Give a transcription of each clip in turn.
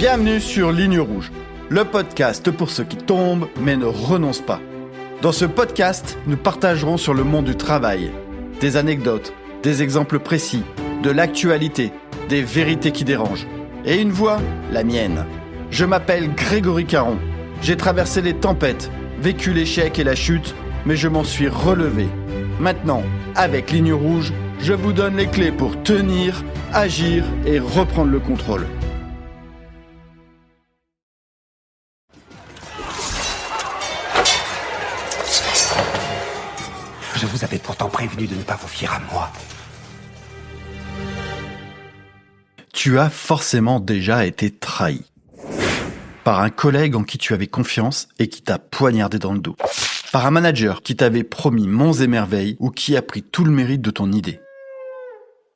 Bienvenue sur Ligne Rouge, le podcast pour ceux qui tombent mais ne renoncent pas. Dans ce podcast, nous partagerons sur le monde du travail, des anecdotes, des exemples précis, de l'actualité, des vérités qui dérangent. Et une voix, la mienne. Je m'appelle Grégory Caron. J'ai traversé les tempêtes, vécu l'échec et la chute, mais je m'en suis relevé. Maintenant, avec Ligne Rouge, je vous donne les clés pour tenir, agir et reprendre le contrôle. Je vous avais pourtant prévenu de ne pas vous fier à moi. Tu as forcément déjà été trahi. Par un collègue en qui tu avais confiance et qui t'a poignardé dans le dos. Par un manager qui t'avait promis monts et merveilles ou qui a pris tout le mérite de ton idée.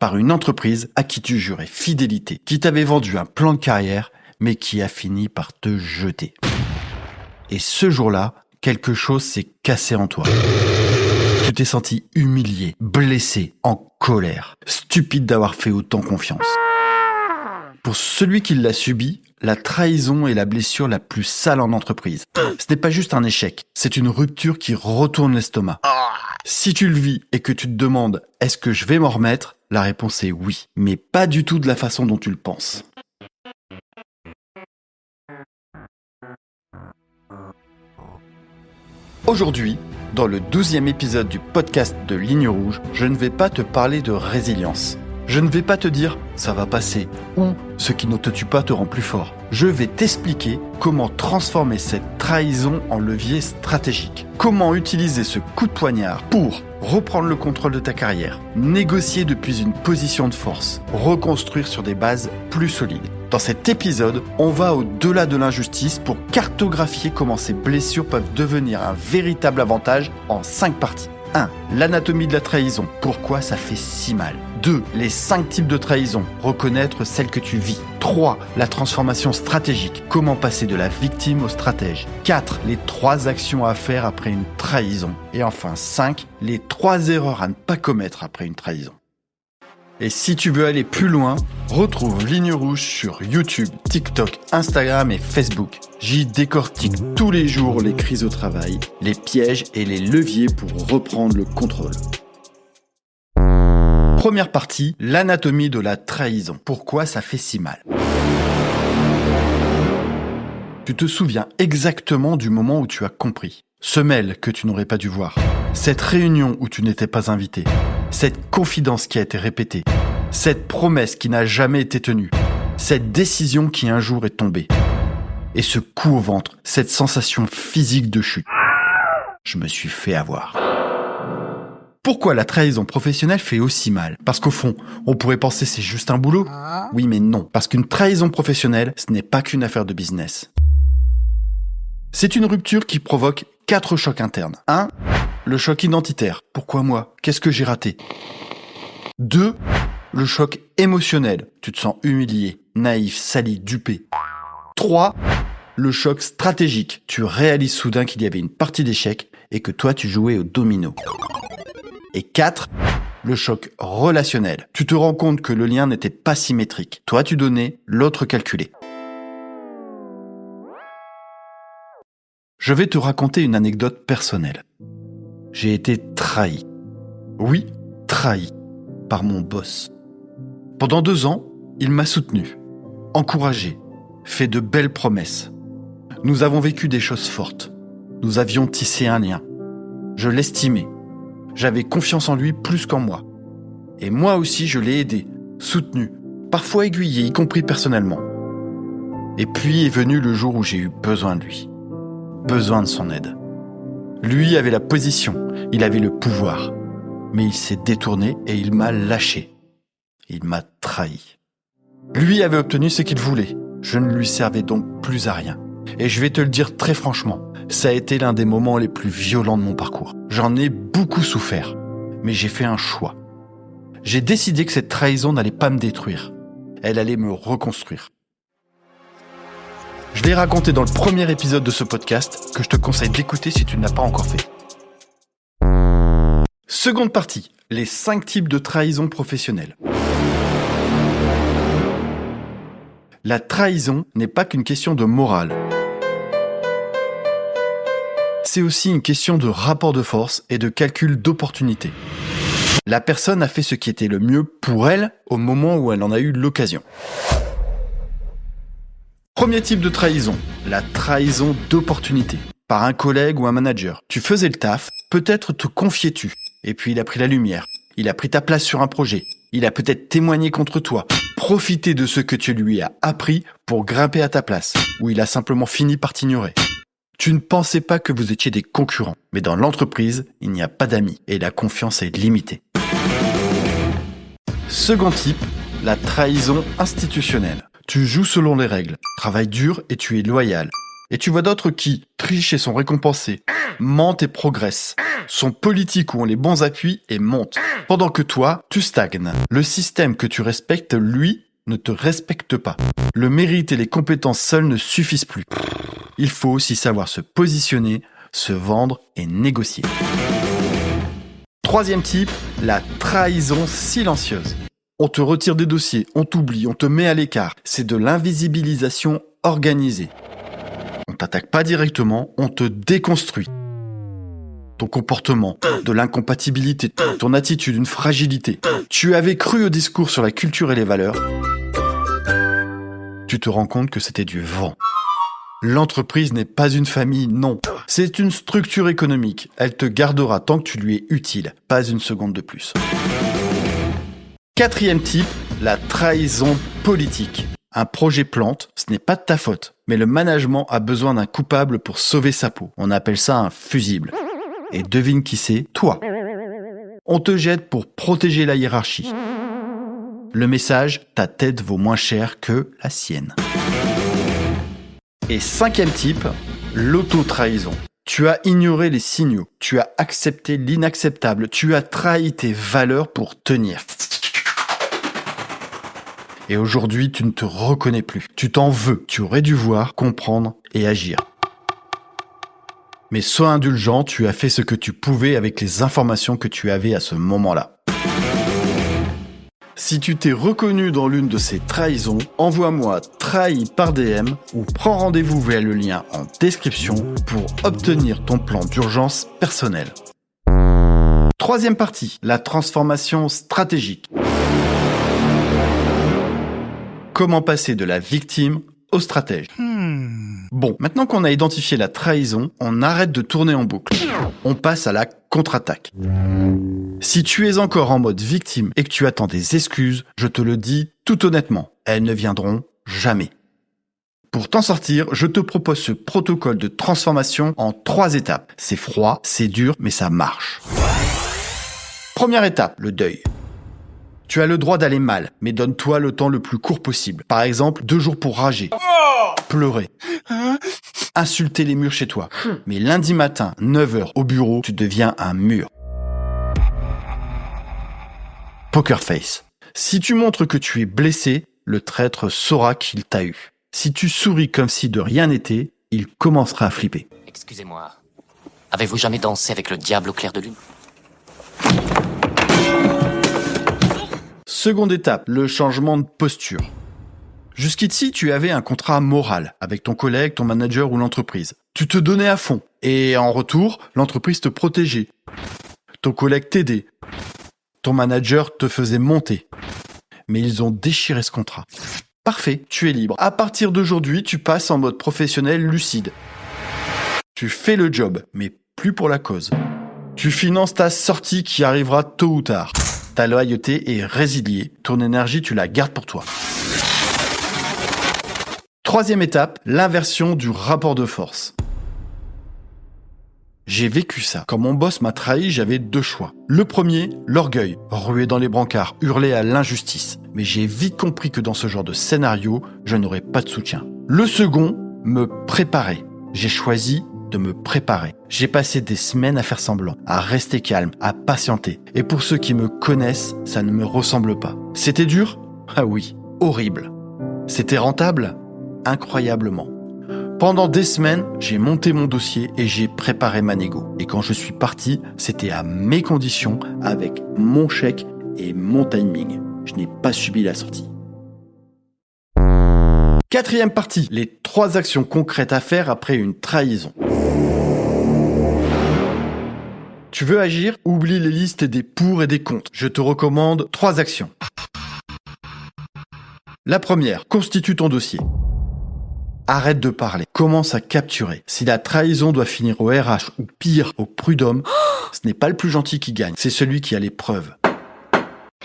Par une entreprise à qui tu jurais fidélité, qui t'avait vendu un plan de carrière, mais qui a fini par te jeter. Et ce jour-là, quelque chose s'est cassé en toi. Tu t'es senti humilié, blessé, en colère, stupide d'avoir fait autant confiance. Pour celui qui l'a subi, la trahison est la blessure la plus sale en entreprise. Ce n'est pas juste un échec, c'est une rupture qui retourne l'estomac. Si tu le vis et que tu te demandes « est-ce que je vais m'en remettre ?», la réponse est oui, mais pas du tout de la façon dont tu le penses. Aujourd'hui, dans le 12e épisode du podcast de Ligne Rouge, je ne vais pas te parler de résilience. Je ne vais pas te dire « ça va passer » ou « ce qui ne te tue pas te rend plus fort ». Je vais t'expliquer comment transformer cette trahison en levier stratégique. Comment utiliser ce coup de poignard pour reprendre le contrôle de ta carrière, négocier depuis une position de force, reconstruire sur des bases plus solides. Dans cet épisode, on va au-delà de l'injustice pour cartographier comment ces blessures peuvent devenir un véritable avantage en 5 parties. 1. L'anatomie de la trahison. Pourquoi ça fait si mal. 2. Les 5 types de trahison. Reconnaître celle que tu vis. 3. La transformation stratégique. Comment passer de la victime au stratège. 4. Les 3 actions à faire après une trahison. Et enfin 5. Les 3 erreurs à ne pas commettre après une trahison. Et si tu veux aller plus loin, retrouve Ligne Rouge sur YouTube, TikTok, Instagram et Facebook. J'y décortique tous les jours les crises au travail, les pièges et les leviers pour reprendre le contrôle. Première partie, l'anatomie de la trahison. Pourquoi ça fait si mal ? Tu te souviens exactement du moment où tu as compris. Ce mail que tu n'aurais pas dû voir. Cette réunion où tu n'étais pas invité. Cette confidence qui a été répétée. Cette promesse qui n'a jamais été tenue. Cette décision qui un jour est tombée. Et ce coup au ventre, cette sensation physique de chute. Je me suis fait avoir. Pourquoi la trahison professionnelle fait aussi mal ? Parce qu'au fond, on pourrait penser c'est juste un boulot. Oui, mais non. Parce qu'une trahison professionnelle, ce n'est pas qu'une affaire de business. C'est une rupture qui provoque 4 chocs internes. 1. Le choc identitaire. Pourquoi moi ? Qu'est-ce que j'ai raté ? 2. Le choc émotionnel. Tu te sens humilié, naïf, sali, dupé. 3. Le choc stratégique. Tu réalises soudain qu'il y avait une partie d'échec et que toi tu jouais au domino. Et 4. Le choc relationnel. Tu te rends compte que le lien n'était pas symétrique. Toi tu donnais, l'autre calculait. Je vais te raconter une anecdote personnelle. J'ai été trahi. Oui, trahi. Par mon boss. Pendant 2 ans, il m'a soutenu, encouragé, fait de belles promesses. Nous avons vécu des choses fortes. Nous avions tissé un lien. Je l'estimais. J'avais confiance en lui plus qu'en moi. Et moi aussi, je l'ai aidé, soutenu, parfois aiguillé, y compris personnellement. Et puis est venu le jour où j'ai eu besoin de lui. Besoin de son aide. Lui avait la position, il avait le pouvoir. Mais il s'est détourné et il m'a lâché. Il m'a trahi. Lui avait obtenu ce qu'il voulait. Je ne lui servais donc plus à rien. Et je vais te le dire très franchement, ça a été l'un des moments les plus violents de mon parcours. J'en ai beaucoup souffert, mais j'ai fait un choix. J'ai décidé que cette trahison n'allait pas me détruire. Elle allait me reconstruire. Je l'ai raconté dans le premier épisode de ce podcast que je te conseille d'écouter si tu ne l'as pas encore fait. Seconde partie, les 5 types de trahison professionnelle. La trahison n'est pas qu'une question de morale. C'est aussi une question de rapport de force et de calcul d'opportunité. La personne a fait ce qui était le mieux pour elle au moment où elle en a eu l'occasion. Premier type de trahison, la trahison d'opportunité. Par un collègue ou un manager. Tu faisais le taf, peut-être te confiais-tu. Et puis il a pris la lumière. Il a pris ta place sur un projet. Il a peut-être témoigné contre toi. Profité de ce que tu lui as appris pour grimper à ta place. Ou il a simplement fini par t'ignorer. Tu ne pensais pas que vous étiez des concurrents. Mais dans l'entreprise, il n'y a pas d'amis. Et la confiance est limitée. Second type, la trahison institutionnelle. Tu joues selon les règles. Travailles dur et tu es loyal. Et tu vois d'autres qui trichent et sont récompensés, mentent et progressent, sont politiques ou ont les bons appuis et montent. Pendant que toi, tu stagnes. Le système que tu respectes, lui, ne te respecte pas. Le mérite et les compétences seules ne suffisent plus. Il faut aussi savoir se positionner, se vendre et négocier. Troisième type, la trahison silencieuse. On te retire des dossiers, on t'oublie, on te met à l'écart. C'est de l'invisibilisation organisée. On t'attaque pas directement, on te déconstruit. Ton comportement, de l'incompatibilité, ton attitude, une fragilité. Tu avais cru au discours sur la culture et les valeurs. Tu te rends compte que c'était du vent. L'entreprise n'est pas une famille, non. C'est une structure économique. Elle te gardera tant que tu lui es utile, pas une seconde de plus. Quatrième type, la trahison politique. Un projet plante, ce n'est pas de ta faute, mais le management a besoin d'un coupable pour sauver sa peau. On appelle ça un fusible. Et devine qui c'est, toi. On te jette pour protéger la hiérarchie. Le message, ta tête vaut moins cher que la sienne. Et cinquième type, l'auto-trahison. Tu as ignoré les signaux, tu as accepté l'inacceptable, tu as trahi tes valeurs pour tenir. Et aujourd'hui, tu ne te reconnais plus. Tu t'en veux. Tu aurais dû voir, comprendre et agir. Mais sois indulgent, tu as fait ce que tu pouvais avec les informations que tu avais à ce moment-là. Si tu t'es reconnu dans l'une de ces trahisons, envoie-moi trahi par DM ou prends rendez-vous via le lien en description pour obtenir ton plan d'urgence personnel. Troisième partie, la transformation stratégique. Comment passer de la victime au stratège. Bon, maintenant qu'on a identifié la trahison, on arrête de tourner en boucle. On passe à la contre-attaque. Si tu es encore en mode victime et que tu attends des excuses, je te le dis tout honnêtement, elles ne viendront jamais. Pour t'en sortir, je te propose ce protocole de transformation en 3 étapes. C'est froid, c'est dur, mais ça marche. Première étape, le deuil. Tu as le droit d'aller mal, mais donne-toi le temps le plus court possible. Par exemple, 2 jours pour rager, pleurer, insulter les murs chez toi. Mais lundi matin, 9h au bureau, tu deviens un mur. Poker face. Si tu montres que tu es blessé, le traître saura qu'il t'a eu. Si tu souris comme si de rien n'était, il commencera à flipper. Excusez-moi, avez-vous jamais dansé avec le diable au clair de lune ? Seconde étape, le changement de posture. Jusqu'ici, tu avais un contrat moral avec ton collègue, ton manager ou l'entreprise. Tu te donnais à fond. Et en retour, l'entreprise te protégeait. Ton collègue t'aidait. Ton manager te faisait monter. Mais ils ont déchiré ce contrat. Parfait, tu es libre. À partir d'aujourd'hui, tu passes en mode professionnel lucide. Tu fais le job, mais plus pour la cause. Tu finances ta sortie qui arrivera tôt ou tard. Ta loyauté est résiliée. Ton énergie, tu la gardes pour toi. Troisième étape, l'inversion du rapport de force. J'ai vécu ça. Quand mon boss m'a trahi, j'avais 2 choix. Le premier, l'orgueil. Ruer dans les brancards, hurler à l'injustice. Mais j'ai vite compris que dans ce genre de scénario, je n'aurais pas de soutien. Le second, me préparer. J'ai choisi de me préparer. J'ai passé des semaines à faire semblant, à rester calme, à patienter. Et pour ceux qui me connaissent, ça ne me ressemble pas. C'était dur ? Ah oui, horrible. C'était rentable ? Incroyablement. Pendant des semaines, j'ai monté mon dossier et j'ai préparé ma négo. Et quand je suis parti, c'était à mes conditions, avec mon chèque et mon timing. Je n'ai pas subi la sortie. 4e partie, les 3 actions concrètes à faire après une trahison. Tu veux agir? Oublie les listes des pour et des contre. Je te recommande 3 actions. La première, constitue ton dossier. Arrête de parler, commence à capturer. Si la trahison doit finir au RH ou pire, au prud'homme, ce n'est pas le plus gentil qui gagne, c'est celui qui a les preuves.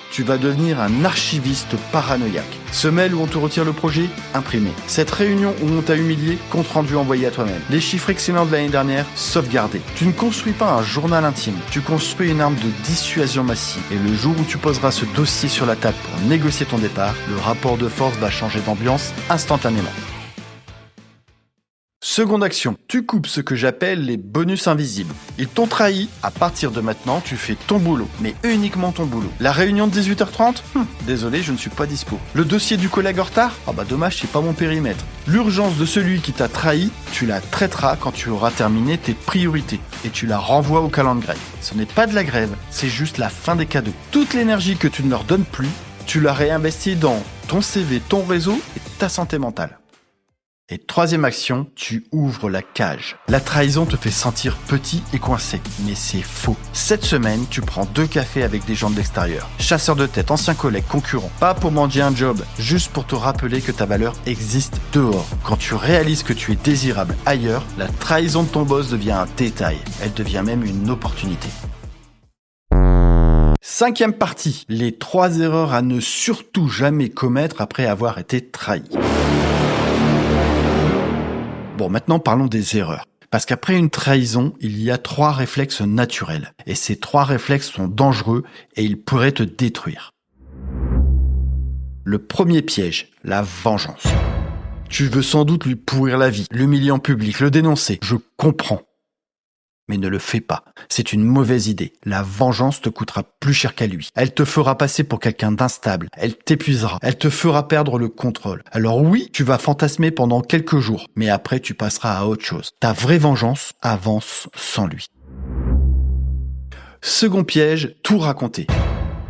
Tu vas devenir un archiviste paranoïaque. Ce mail où on te retire le projet, imprimé. Cette réunion où on t'a humilié, compte rendu envoyé à toi-même. Les chiffres excellents de l'année dernière, sauvegardés. Tu ne construis pas un journal intime, tu construis une arme de dissuasion massive. Et le jour où tu poseras ce dossier sur la table pour négocier ton départ, le rapport de force va changer d'ambiance instantanément. Seconde action, tu coupes ce que j'appelle les bonus invisibles. Ils t'ont trahi, à partir de maintenant, tu fais ton boulot, mais uniquement ton boulot. La réunion de 18h30 ? Désolé, je ne suis pas dispo. Le dossier du collègue en retard ? Dommage, c'est pas mon périmètre. L'urgence de celui qui t'a trahi, tu la traiteras quand tu auras terminé tes priorités et tu la renvoies au calendrier. Ce n'est pas de la grève, c'est juste la fin des cadeaux. Toute l'énergie que tu ne leur donnes plus, tu la réinvestis dans ton CV, ton réseau et ta santé mentale. Et 3e action, tu ouvres la cage. La trahison te fait sentir petit et coincé, mais c'est faux. Cette semaine, tu prends 2 cafés avec des gens de l'extérieur. Chasseurs de tête, anciens collègues, concurrents. Pas pour mendier un job, juste pour te rappeler que ta valeur existe dehors. Quand tu réalises que tu es désirable ailleurs, la trahison de ton boss devient un détail. Elle devient même une opportunité. 5e partie, les 3 erreurs à ne surtout jamais commettre après avoir été trahi. Bon, maintenant parlons des erreurs. Parce qu'après une trahison, il y a 3 réflexes naturels. Et ces 3 réflexes sont dangereux et ils pourraient te détruire. Le premier piège, la vengeance. Tu veux sans doute lui pourrir la vie, l'humilier en public, le dénoncer. Je comprends. Mais ne le fais pas. C'est une mauvaise idée. La vengeance te coûtera plus cher qu'à lui. Elle te fera passer pour quelqu'un d'instable. Elle t'épuisera. Elle te fera perdre le contrôle. Alors oui, tu vas fantasmer pendant quelques jours, mais après tu passeras à autre chose. Ta vraie vengeance avance sans lui. Second piège, tout raconter.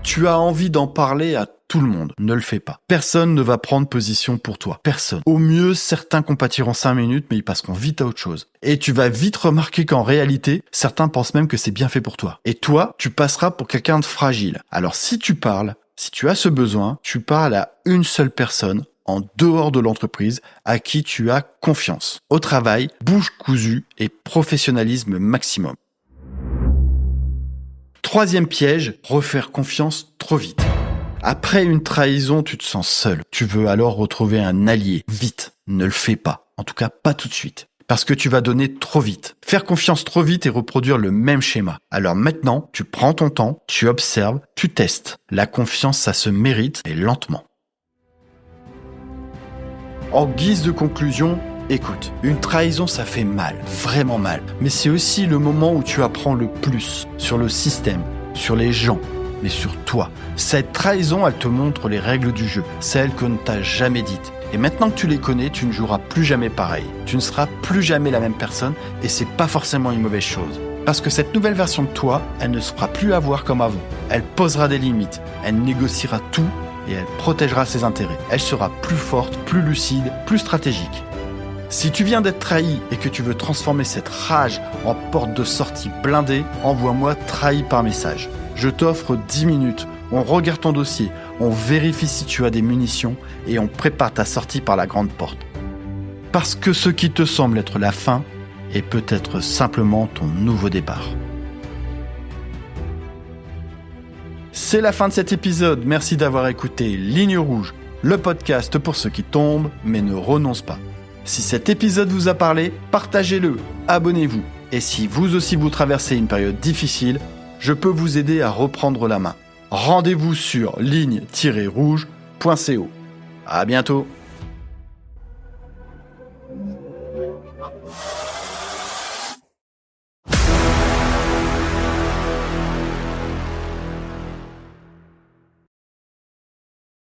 Tu as envie d'en parler à tout le monde. Ne le fais pas. Personne ne va prendre position pour toi. Personne. Au mieux, certains compatiront 5 minutes, mais ils passeront vite à autre chose. Et tu vas vite remarquer qu'en réalité, certains pensent même que c'est bien fait pour toi. Et toi, tu passeras pour quelqu'un de fragile. Alors si tu parles, si tu as ce besoin, tu parles à une seule personne, en dehors de l'entreprise, à qui tu as confiance. Au travail, bouche cousue et professionnalisme maximum. 3e piège, refaire confiance trop vite. Après une trahison, tu te sens seul. Tu veux alors retrouver un allié. Vite, ne le fais pas. En tout cas, pas tout de suite. Parce que tu vas donner trop vite. Faire confiance trop vite et reproduire le même schéma. Alors maintenant, tu prends ton temps, tu observes, tu testes. La confiance, ça se mérite et lentement. En guise de conclusion, écoute, une trahison ça fait mal, vraiment mal. Mais c'est aussi le moment où tu apprends le plus sur le système, sur les gens, mais sur toi. Cette trahison, elle te montre les règles du jeu, celles que ne t'a jamais dites. Et maintenant que tu les connais, tu ne joueras plus jamais pareil. Tu ne seras plus jamais la même personne et c'est pas forcément une mauvaise chose. Parce que cette nouvelle version de toi, elle ne se fera plus avoir comme avant. Elle posera des limites, elle négociera tout et elle protégera ses intérêts. Elle sera plus forte, plus lucide, plus stratégique. Si tu viens d'être trahi et que tu veux transformer cette rage en porte de sortie blindée, envoie-moi trahi par message. Je t'offre 10 minutes, on regarde ton dossier, on vérifie si tu as des munitions et on prépare ta sortie par la grande porte. Parce que ce qui te semble être la fin est peut-être simplement ton nouveau départ. C'est la fin de cet épisode, merci d'avoir écouté Ligne Rouge, le podcast pour ceux qui tombent mais ne renoncent pas. Si cet épisode vous a parlé, partagez-le, abonnez-vous. Et si vous aussi vous traversez une période difficile, je peux vous aider à reprendre la main. Rendez-vous sur ligne-rouge.co. À bientôt.